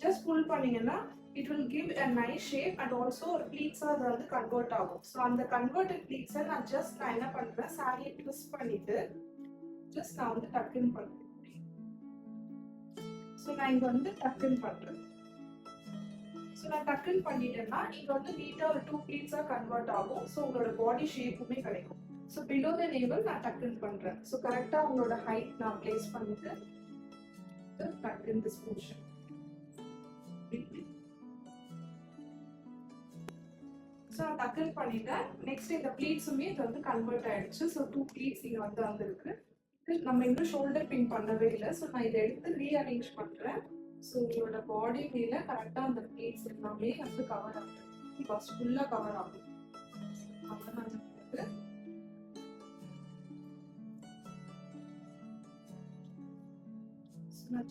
just pull பண்ணீங்கன்னா it will give a nice shape and also ஒரு pleats அது வந்து கன்வெர்ட் ஆகும். ஸோ அந்த கன்வெர்டட் pleats நான் என்ன பண்றேன், சாரியை ட்விஸ்ட் பண்ணிட்டு ஜஸ்ட் நான் வந்து டக்கின் பண்றேன். ஸோ நான் இங்க வந்து டக்கின் பண்றேன். ஸோ நான் டக்கின் பண்ணிட்டேன்னா இங்க வந்து நீட்டா ஒரு 2 pleats கன்வெர்ட் ஆகும். ஸோ உங்களோட பாடி ஷேப்புமே கிடைக்கும். ஸோ பிலோ த நேவல் நான் டக்கின் பண்றேன். ஸோ கரெக்டா உங்களோட ஹைட் நான் பிளேஸ் பண்ணிட்டு tuck in this portion. So நான் டக்கின் பண்ணிட்டேன். நெக்ஸ்ட் இந்த ப்ளீட்ஸுமே இது வந்து கன்வெர்ட் ஆயிடுச்சு. ஸோ 2 ப்ளீட்ஸ் இங்கே வந்து வந்திருக்கு. இது நம்ம இன்னும் ஷோல்டர் பின் பண்ணவே இல்லை. ஸோ நான் இதை எடுத்து ரீஅரேஞ்ச் பண்ணுறேன். ஸோ உங்களோட பாடி மேலே கரெக்டாக அந்த ப்ளீட்ஸ் எல்லாமே வந்து கவர் ஆகும். ஃபர்ஸ்ட் ஃபுல்லாக கவர் ஆகும். அவ்வளோதான். நான்